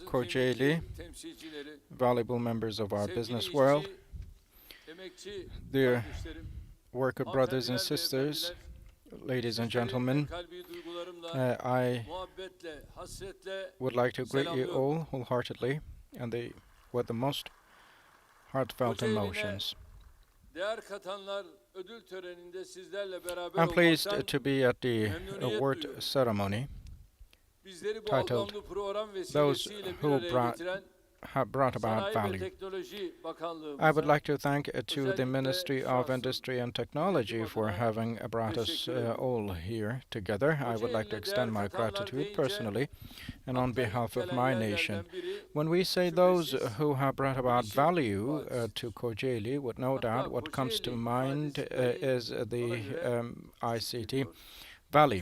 Kocaeli, valuable members of our business world, dear worker brothers and sisters, ladies and gentlemen, I would like to greet you all wholeheartedly and with the most heartfelt emotions. I'm pleased to be at the award ceremony titled Those Who have brought about value. I would like to thank to the Ministry of Industry and Technology for having brought us all here together. I would like to extend my gratitude personally and on behalf of my nation. When we say those who have brought about value to Kocaeli, with no doubt what comes to mind is the ICT Valley.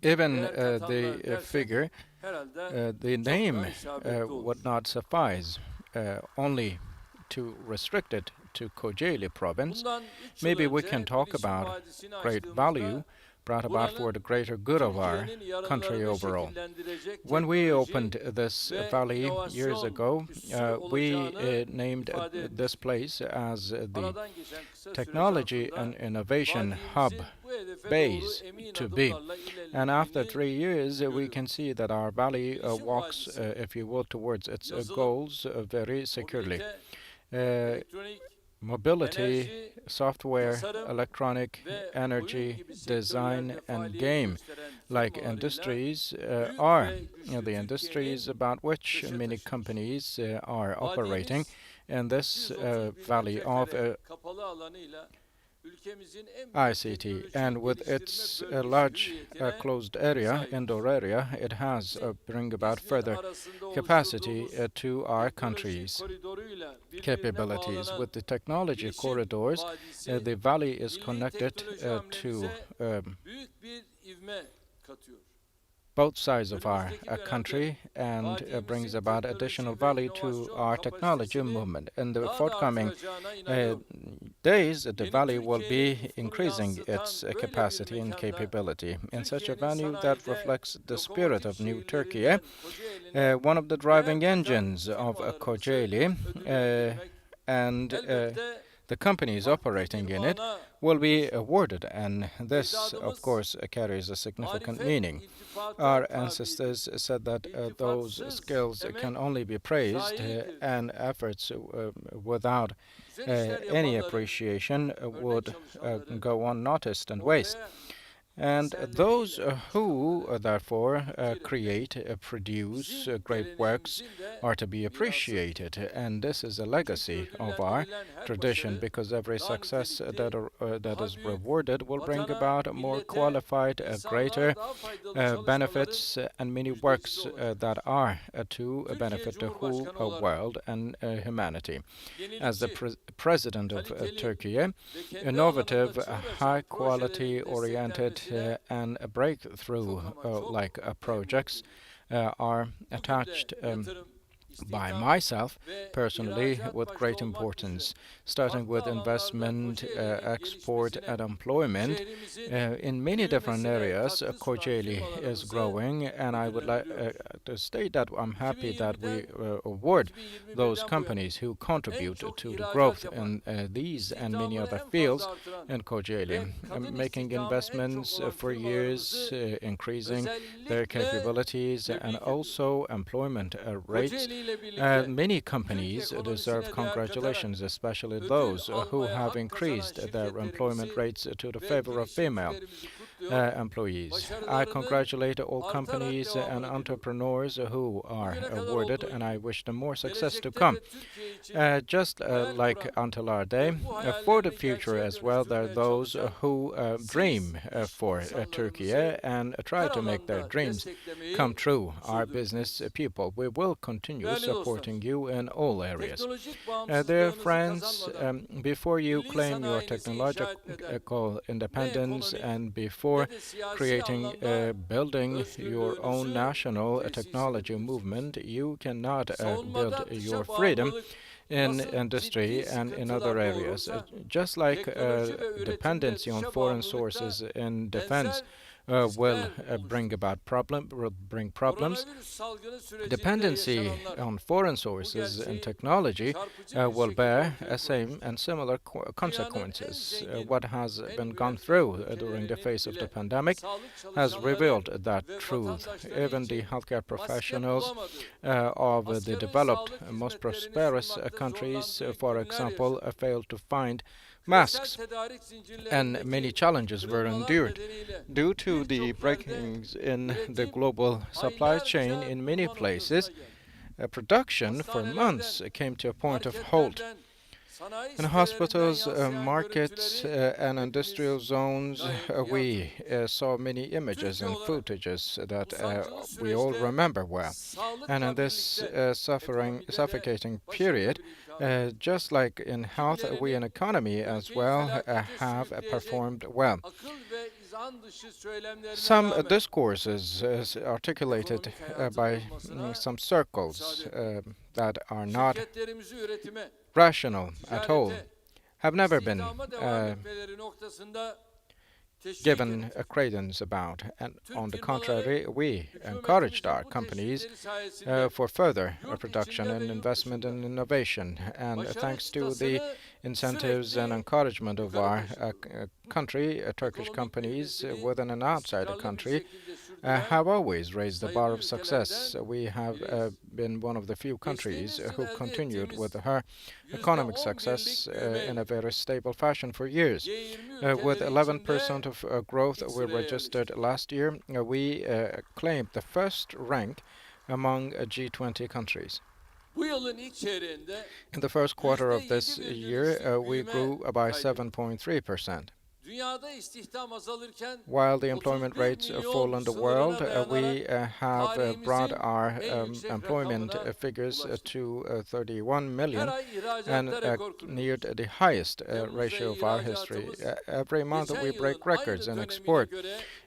Even the figure, the name would not suffice, only to restrict it to Kocaeli province. Maybe we can talk about great value brought about for the greater good of our country overall. When we opened this valley years ago, we named this place as the Technology and Innovation Hub base to be. And after 3 years, we can see that our valley walks, if you will, towards its goals very securely. Mobility, software, electronic, energy, design, and game-like industries are the industries about which many companies are operating in this valley of ICT, and with its large closed area, indoor area, it has bring about further capacity to our country's capabilities. With the technology corridors, the valley is connected to both sides of our country and brings about additional value to our technology movement. In the forthcoming days, the valley will be increasing its capacity and capability in such a venue that reflects the spirit of New Turkey, one of the driving engines of Kocaeli, and the companies operating in it will be awarded, and this, of course, carries a significant meaning. Our ancestors said that those skills can only be praised, and efforts without any appreciation would go unnoticed and waste. And those who, therefore, create, produce great works are to be appreciated. And this is a legacy of our tradition, because every success that is rewarded will bring about more qualified, greater benefits, and many works that are to benefit the whole world and humanity. As the President of Turkey, innovative, high-quality, oriented, and breakthrough-like projects are attached by myself personally with great importance, starting with investment, export, and employment. In many different areas, Kocaeli is growing, and I would like to state that I'm happy that we award those companies who contribute to the growth in these and many other fields in Kocaeli, making investments for years, increasing their capabilities, and also employment rates. Many companies deserve congratulations, especially those who have increased their employment rates to the favor of female employees. I congratulate all companies and entrepreneurs who are awarded, and I wish them more success to come. Just like until our day, for the future as well, there are those who dream for Turkey and try to make their dreams come true. Our business people, we will continue supporting you in all areas. Dear friends, before you claim your technological independence and before creating, building your own national technology movement, you cannot build your freedom in industry and in other areas. Just like dependency on foreign sources in defense will bring problems. Dependency on foreign sources and technology will bear same and similar consequences. What has been gone through during the phase of the pandemic has revealed that truth. Even the healthcare professionals of the developed, most prosperous countries, for example, failed to find masks, and many challenges were endured. Due to the breakings in the global supply chain in many places, production for months came to a point of halt. In hospitals, markets, and industrial zones, we saw many images and footages that we all remember well. And in this suffocating period, just like in health, we in economy as well have performed well. Some discourses articulated by some circles that are not rational at all have never been given a credence about, and on the contrary, we encouraged our companies for further production and investment in innovation. And thanks to the incentives and encouragement of our country, Turkish companies within and outside the country have always raised the bar of success. We have been one of the few countries who continued with her economic success in a very stable fashion for years. With 11% of growth we registered last year, we claimed the first rank among G20 countries. In the first quarter of this year, we grew by 7.3%. While the employment rates fall in the world, we have brought our employment figures to 31 million and neared the highest ratio of our history. Every month we break records in export.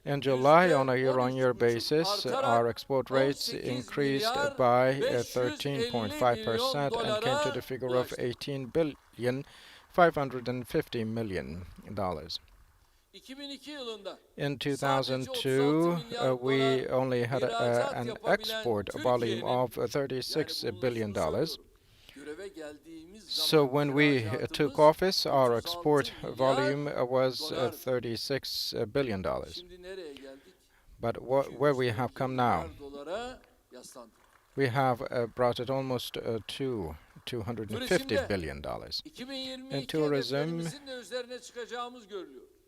In July, on a year-on-year basis, our export rates increased by 13.5% and came to the figure of $18,550 million. In 2002, we only had an export volume of $36 billion. So when we took office, our export volume was $36 billion. But where we have come now, we have brought it almost to $250 billion. In tourism,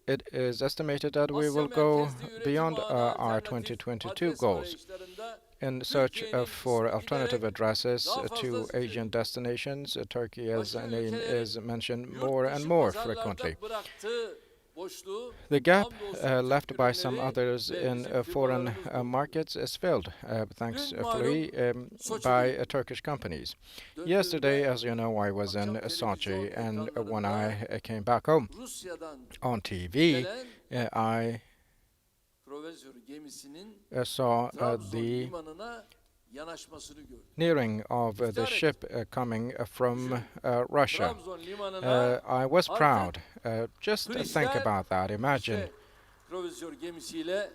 it is estimated that we will go beyond our 2022 goals in search for alternative addresses to Asian destinations. Turkey, as a name is mentioned more and more frequently. The gap left by some others in foreign markets is filled, thankfully, by Turkish companies. Yesterday, as you know, I was in Sochi, and when I came back home on TV, I saw the nearing of the ship coming from Russia. I was proud. Just think about that. Imagine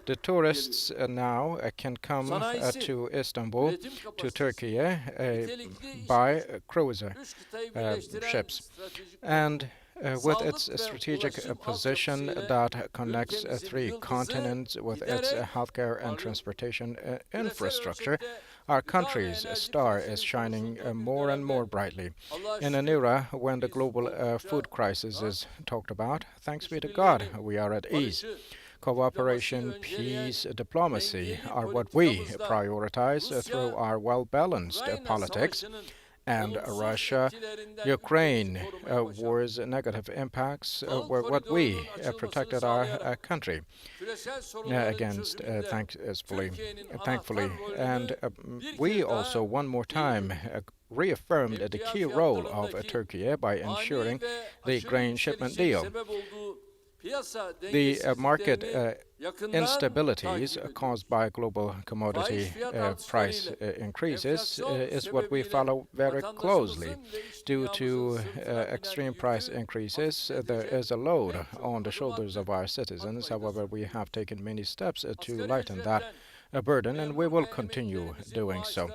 the tourists now can come to Istanbul, to Turkey, by cruiser ships. And with its strategic position that connects three continents with its healthcare and transportation infrastructure, our country's star is shining more and more brightly. In an era when the global food crisis is talked about, thanks be to God, we are at ease. Cooperation, peace, diplomacy are what we prioritize through our well-balanced politics. And Russia, Ukraine war's negative impacts were what we protected our country against, thankfully. And we also, one more time, reaffirmed the key role of Turkey by ensuring the grain shipment deal. The market instabilities caused by global commodity price increases is what we follow very closely. Due to extreme price increases, there is a load on the shoulders of our citizens. However, we have taken many steps to lighten that burden, and we will continue doing so.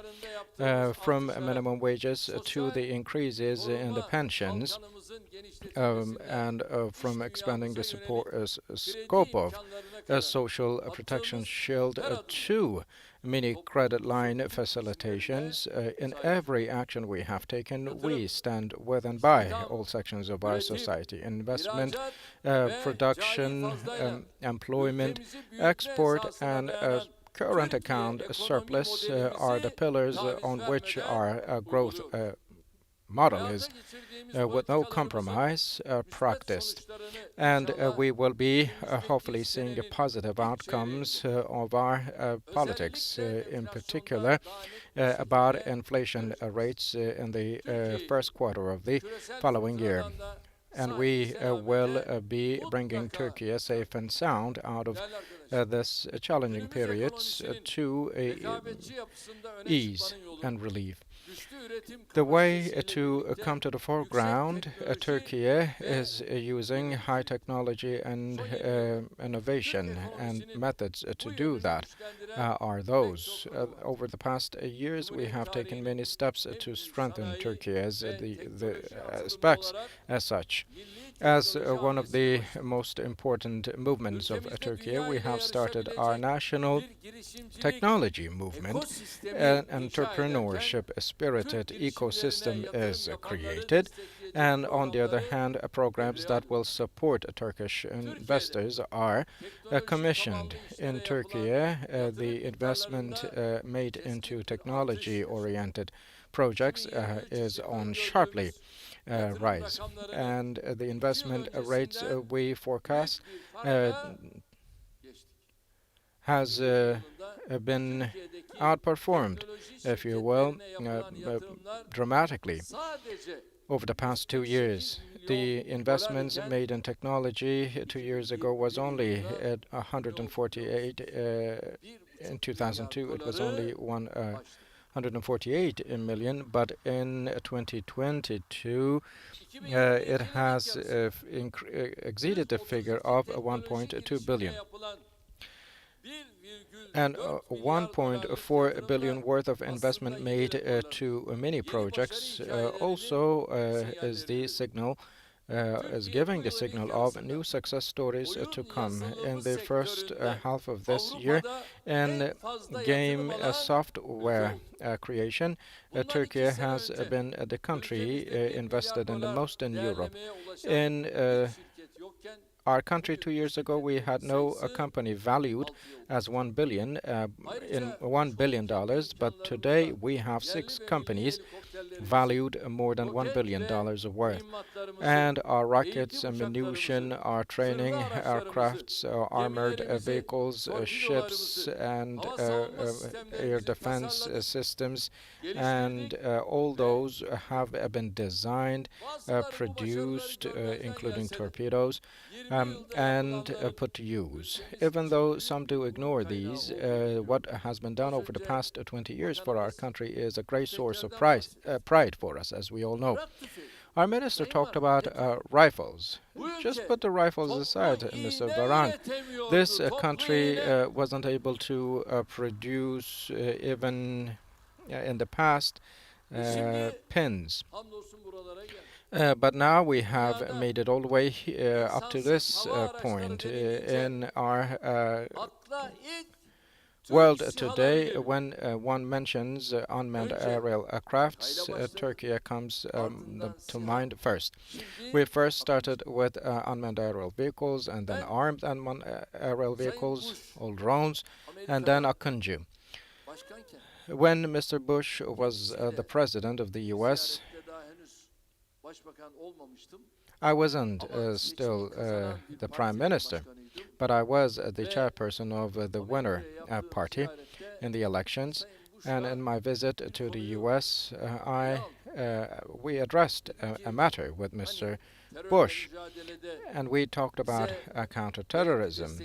From minimum wages to the increases in the pensions, and from expanding the support scope of a social protection shield to mini credit line facilitations. In every action we have taken, we stand with and by all sections of our society. Investment, production, employment, export, and current account surplus are the pillars on which our growth model is with no compromise practiced. And we will be hopefully seeing the positive outcomes of our politics, in particular about inflation rates in the first quarter of the following year. And we will be bringing Turkey safe and sound out of this challenging periods to ease and relief. The way to come to the foreground, Turkey is using high technology and innovation, and methods to do that are those. Over the past years, we have taken many steps to strengthen Turkey as the aspects as such. As one of the most important movements of Turkey, we have started our national technology movement. An entrepreneurship spirited ecosystem is created, and on the other hand, programs that will support Turkish investors are commissioned. In Turkey, the investment made into technology oriented projects is on sharply rise, and the investment rates we forecast has been outperformed, if you will, dramatically over the past 2 years. The investments made in technology 2 years ago was only at 148. In 2002, it was only 148 million, but in 2022, it has exceeded the figure of 1.2 billion. And 1.4 billion worth of investment made to many projects also is the signal is giving the signal of new success stories to come. In the first half of this year, in game software creation, Turkey has been the country invested in the most in Europe. In our country 2 years ago, we had no company valued as 1 billion in $1 billion, but today we have 6 companies valued more than $1 billion worth. And our rockets, ammunition, our training, aircrafts, armored vehicles, ships, and air defense systems, and all those have been designed, produced, including torpedoes, and put to use. Even though some do ignore these, what has been done over the past 20 years for our country is a great source of pride for us, as we all know. Our minister talked about rifles. Just put the rifles aside, Mr. Baran. This country wasn't able to produce, even in the past, pins. But now we have made it all the way up to this point in our world today. When one mentions unmanned aerial crafts, Turkey comes to mind first. We first started with unmanned aerial vehicles, and then armed unmanned aerial vehicles, all drones, and then Akıncı. When Mr. Bush was the president of the U.S., I wasn't still the prime minister, but I was the chairperson of the winner party in the elections. And in my visit to the U.S., we addressed a matter with Mr. Bush, and we talked about counterterrorism.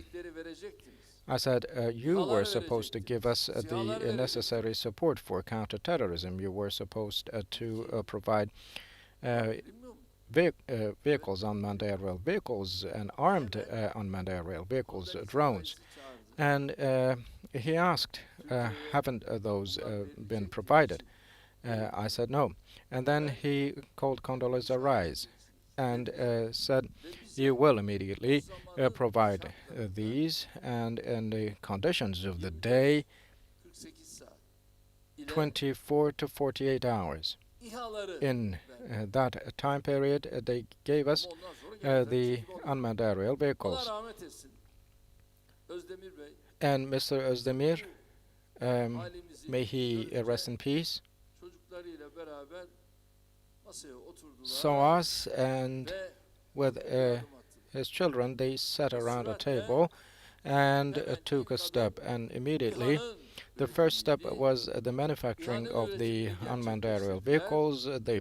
I said, you were supposed to give us the necessary support for counterterrorism. You were supposed to provide uh, vehicles, unmanned aerial vehicles, and armed unmanned aerial vehicles, drones. And he asked, haven't those been provided? I said no. And then he called Condoleezza Rice and said, you will immediately provide these, and in the conditions of the day, 24 to 48 hours. In that time period, they gave us the unmanned aerial vehicles. And Mr. Özdemir, may he rest in peace, saw us, and with his children, they sat around a table and took a step. And immediately, the first step was the manufacturing of the unmanned aerial vehicles. They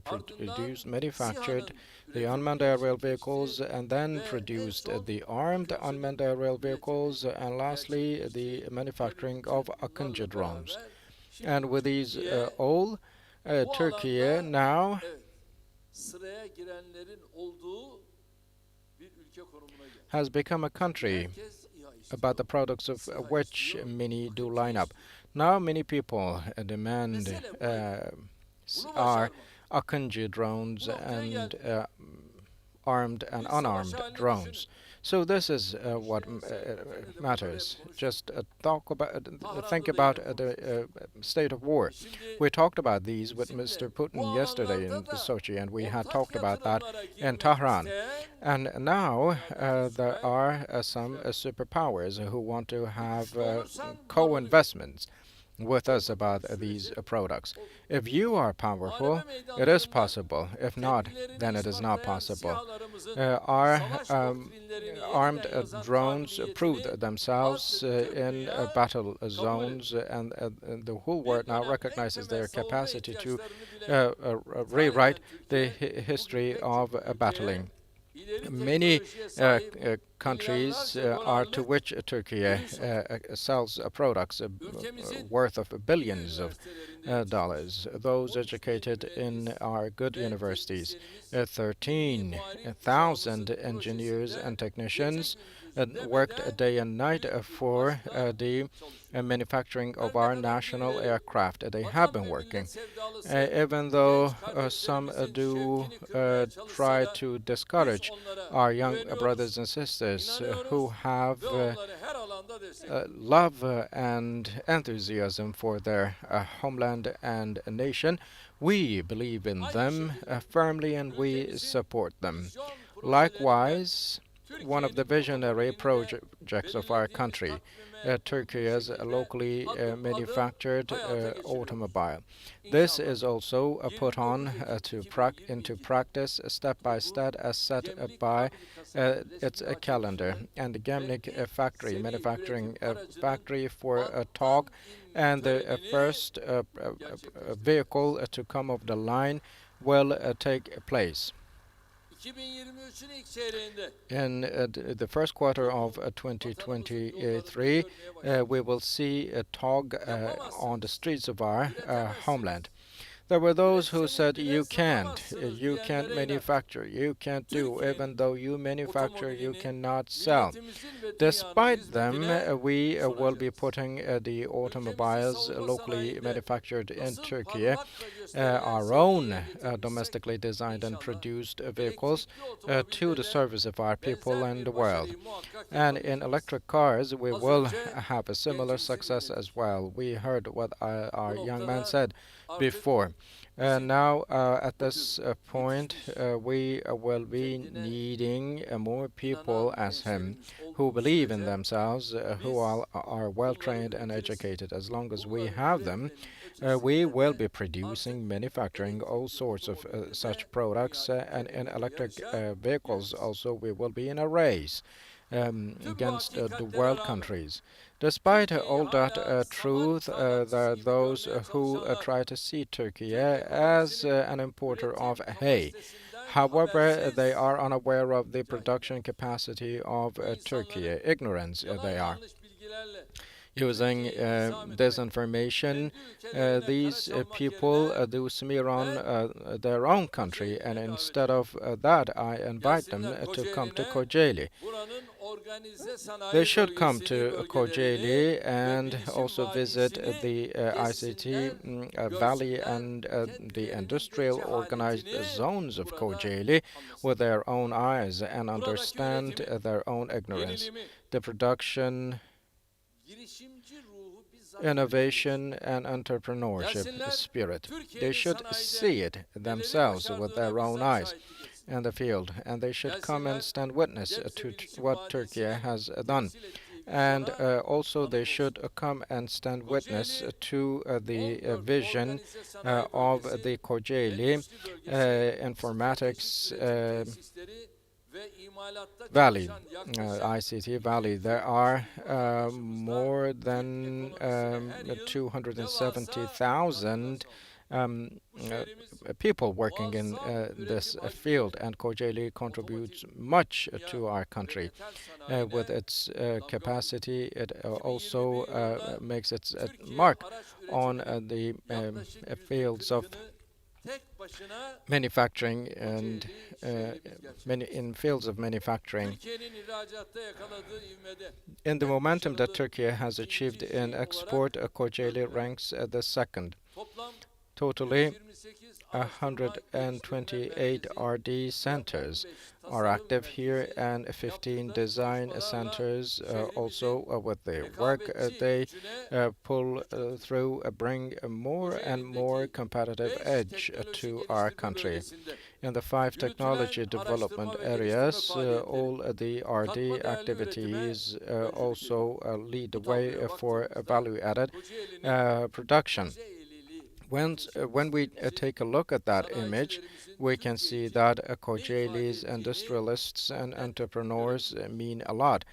manufactured the unmanned aerial vehicles, and then produced the armed unmanned aerial vehicles, and lastly, the manufacturing of Akıncı drones. And with these all, Turkey now has become a country about the products of which many do line up. Now many people demand our Akıncı drones and armed and unarmed drones. So this is what matters. Just think about the state of war. We talked about these with Mr. Putin yesterday in Sochi, and we had talked about that in Tehran. And now there are some superpowers who want to have co-investments with us about these products. If you are powerful, it is possible. If not, then it is not possible. Our armed drones proved themselves in battle zones, and the whole world now recognizes their capacity to rewrite the history of battling. Many countries are to which Turkey sells products worth of billions of dollars. Those educated in our good universities, 13,000 engineers and technicians worked day and night for the manufacturing of our national aircraft. They have been working. Even though some do try to discourage our young brothers and sisters who have love and enthusiasm for their homeland and nation, we believe in them firmly, and we support them. Likewise, one of the visionary projects of our country, Turkey as a locally manufactured automobile. This is also put on into practice step by step as set by its calendar. And the Gemlik factory, manufacturing factory for TOG, and the first vehicle to come off the line will take place. In the first quarter of 2023, we will see a TOG on the streets of our homeland. There were those who said, you can't manufacture, you can't do, even though you manufacture, you cannot sell. Despite them, we will be putting the automobiles locally manufactured in Turkey, our own domestically designed and produced vehicles, to the service of our people and the world. And in electric cars, we will have a similar success as well. We heard what our young man said before. Now, at this point, we will be needing more people as him who believe in themselves, who are well trained and educated. As long as we have them, we will be producing, manufacturing all sorts of such products, and in electric vehicles also we will be in a race against the world countries. Despite all that truth, there are those who try to see Turkey as an importer of hay. However, they are unaware of the production capacity of Turkey. Ignorance they are. Using disinformation, these people do smear on their own country, and instead of that, I invite them to come to Kocaeli. They should come to Kocaeli and also visit the ICT Valley and the industrial organized zones of Kocaeli with their own eyes and understand their own ignorance. The production, innovation, and entrepreneurship spirit. They should see it themselves with their own eyes in the field, and they should come and stand witness to what Turkey has done. And also they should come and stand witness to the vision of the Kocaeli informatics Valley, ICT Valley. There are more than 270,000 people working in this field, and Kocaeli contributes much to our country. With its capacity, it also makes its mark on the fields of manufacturing and in fields of manufacturing. In the momentum that Turkey has achieved in export, Kocaeli ranks the second. Totally, 128 RD centers are active here, and 15 design centers also with the work they pull through bring more and more competitive edge to our country. In the 5 technology development areas, all the RD activities also lead the way for value-added production. When we take a look at that image, we can see that Kocaeli's industrialists and entrepreneurs mean a lot.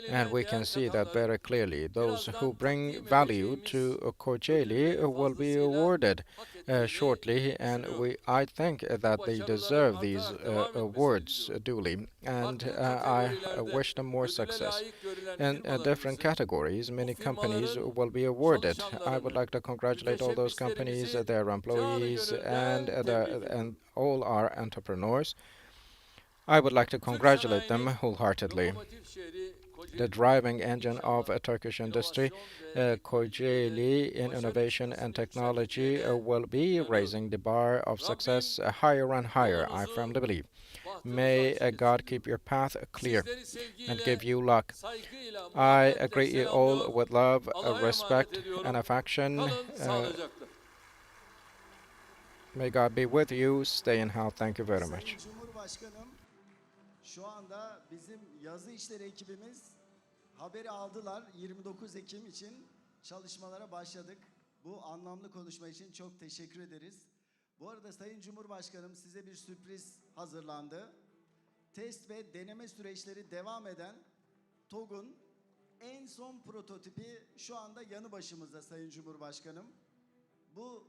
And we can see that very clearly. Those who bring value to Kocaeli will be awarded shortly, and I think that they deserve these awards duly. And I wish them more success. In different categories, many companies will be awarded. I would like to congratulate all those companies, their employees, and all our entrepreneurs. I would like to congratulate them wholeheartedly. The driving engine of a Turkish industry, Kocaeli, in innovation and technology, will be raising the bar of success higher and higher, I firmly believe. May God keep your path clear and give you luck. I greet you all with love, respect, and affection. May God be with you. Stay in health. Thank you very much. Sayın Cumhurbaşkanım, şu anda bizim yazı işleri ekibimiz haberi aldılar. 29 Ekim için çalışmalara başladık. Bu anlamlı konuşma için çok teşekkür ederiz. Bu arada Sayın Cumhurbaşkanım, size bir sürpriz hazırlandı. Test ve deneme süreçleri devam eden TOG'un en son prototipi şu anda yanı başımızda Sayın Cumhurbaşkanım. Bu